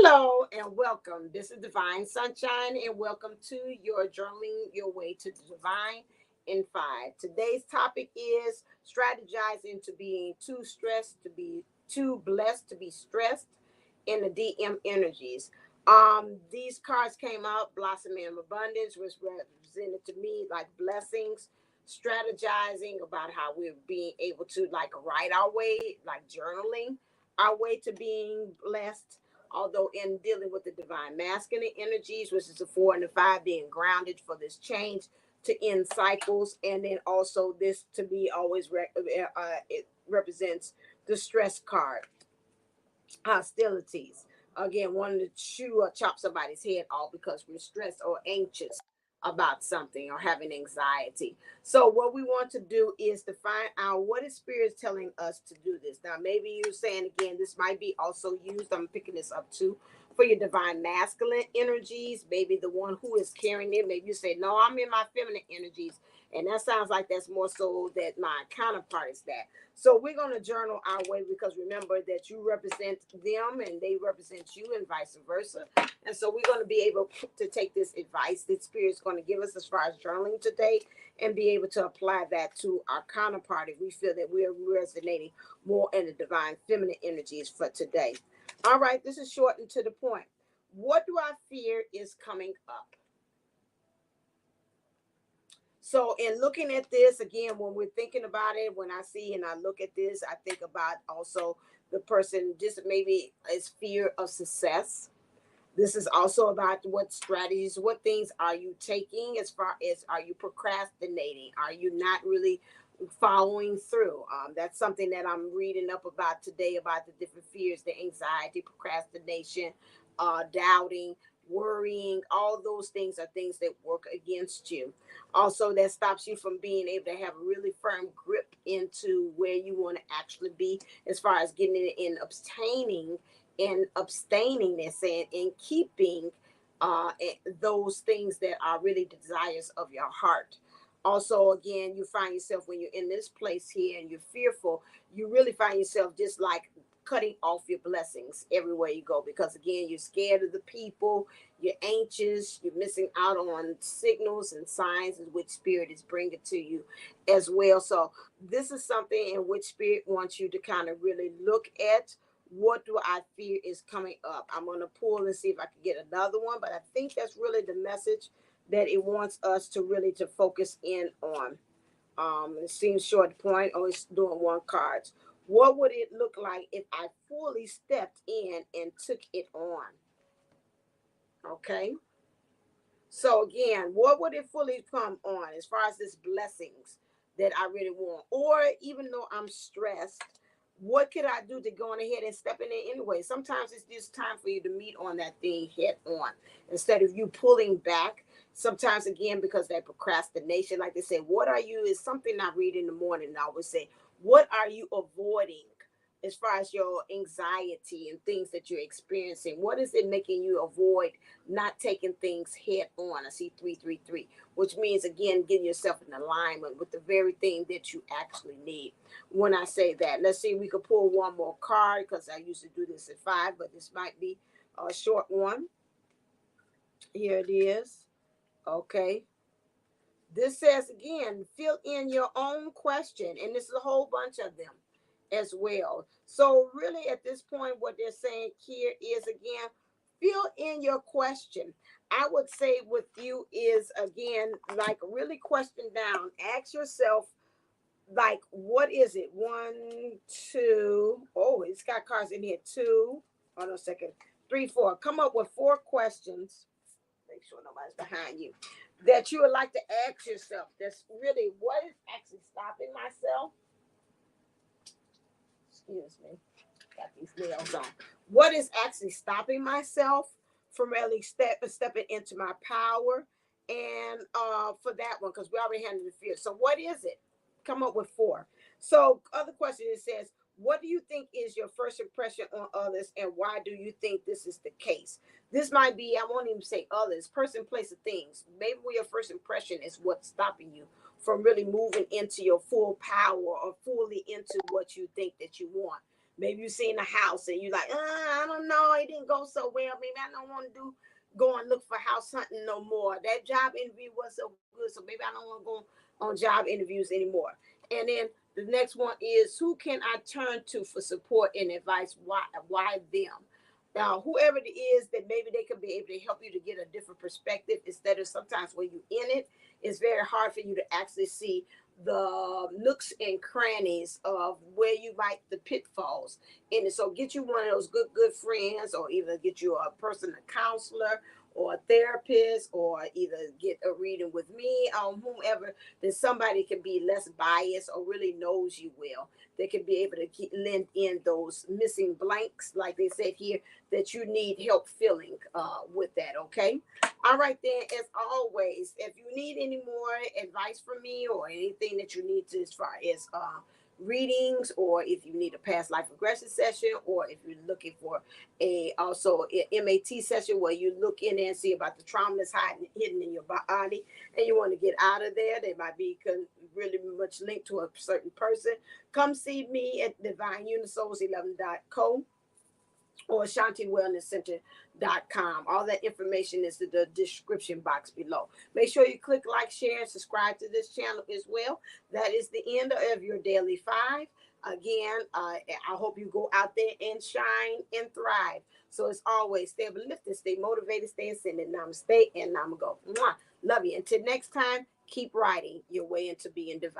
Hello and welcome. This is Divine Sunshine, and welcome to your journaling your way to the divine in 5. Today's topic is strategizing to being too stressed to be too blessed to be stressed in the DM energies. These cards came out, blossoming in abundance, was represented to me like blessings, strategizing about how we're being able to like write our way, like journaling our way to being blessed. Although in dealing with the divine masculine energies, which is the 4 and the 5, being grounded for this change to end cycles, and then also this to be always it represents the stress card, hostilities. Again, wanting to chew or chop somebody's head off because we're stressed or anxious about something or having anxiety. So what we want to do is to find out what is spirit telling us to do this. Now, maybe you're saying again, this might be also used. I'm picking this up too for your divine masculine energies. Maybe the one who is carrying it. Maybe you say, no, I'm in my feminine energies. And that sounds like that's more so that my counterpart is that. So we're going to journal our way because remember that you represent them and they represent you and vice versa. And so we're going to be able to take this advice that Spirit's going to give us as far as journaling today and be able to apply that to our counterpart if we feel that we're resonating more in the divine feminine energies for today. All right, this is short and to the point. What do I fear is coming up? So in looking at this, again, when we're thinking about it, when I see and I look at this, I think about also the person just maybe is fear of success. This is also about what strategies, what things are you taking as far as are you procrastinating? Are you not really following through? That's something that I'm reading up about today about the different fears, the anxiety, procrastination, doubting, worrying. All those things are things that work against you. Also, that stops you from being able to have a really firm grip into where you want to actually be as far as getting it in abstaining and abstainingness and keeping those things that are really the desires of your heart. Also, again, you find yourself when you're in this place here and you're fearful, you really find yourself just like cutting off your blessings everywhere you go because again you're scared of the people, you're anxious, you're missing out on signals and signs in which spirit is bringing to you as well. So this is something in which spirit wants you to kind of really look at. What do I fear is coming up? I'm going to pull and see if I can get another one, but I think that's really the message that it wants us to really to focus in on. It seems short point, always doing one cards. What would it look like if I fully stepped in and took it on? Okay. So again, what would it fully come on as far as this blessings that I really want? Or even though I'm stressed, what could I do to go on ahead and step in it anyway? Sometimes it's just time for you to meet on that thing head on instead of you pulling back. Sometimes again, because that procrastination, like they say, what are you is something I read in the morning. I would say, what are you avoiding as far as your anxiety and things that you're experiencing? What is it making you avoid not taking things head on? I see 333, which means again getting yourself in alignment with the very thing that you actually need. When I say that, let's see, we could pull one more card because I used to do this at 5, but this might be a short one. Here it is. Okay. This says again, fill in your own question, and this is a whole bunch of them as well. So really at this point, what they're saying here is again, fill in your question. I would say with you is again, like really question down, ask yourself, like, what is it? 1, 2, oh, it's got cards in here. 2, hold on a second, 3, 4. Come up with 4 questions. Make sure nobody's behind you. That you would like to ask yourself. That's really what is actually stopping myself. Excuse me. Got these nails on. What is actually stopping myself from really stepping into my power? And for that one, because we already handled the fear. So what is it? Come up with 4. So other question, it says, what do you think is your first impression on others, and why do you think this is the case? This might be, I won't even say others, person, place, or things. Maybe your first impression is what's stopping you from really moving into your full power or fully into what you think that you want. Maybe you've seen a house and you're like, I don't know, it didn't go so well. Maybe I don't want to go and look for house hunting no more. That job interview was so good, so maybe I don't want to go on job interviews anymore. And then the next one is, who can I turn to for support and advice? Why them? Now, whoever it is, that maybe they can be able to help you to get a different perspective, instead of sometimes when you in it, it's very hard for you to actually see the nooks and crannies of where you might the pitfalls in it. So get you one of those good friends, or either get you a personal counselor or a therapist, or either get a reading with me, whomever, that somebody can be less biased or really knows you well. They can be able to lend in those missing blanks, like they said here, that you need help filling with that. Okay. All right, then, as always, if you need any more advice from me, or anything that you need to, as far as readings, or if you need a past life regression session, or if you're looking for a MAT session where you look in there and see about the trauma that's hidden in your body, and you want to get out of there, they might be really much linked to a certain person, come see me at Divineunisouls11.co or AshantiWellnessCenter.com. All that information is in the description box below. Make sure you click like, share, and subscribe to this channel as well. That is the end of your Daily 5. Again, I hope you go out there and shine and thrive. So as always, stay uplifted, stay motivated, stay ascended. Namaste and namago. Mwah. Love you. Until next time, keep writing your way into being divine.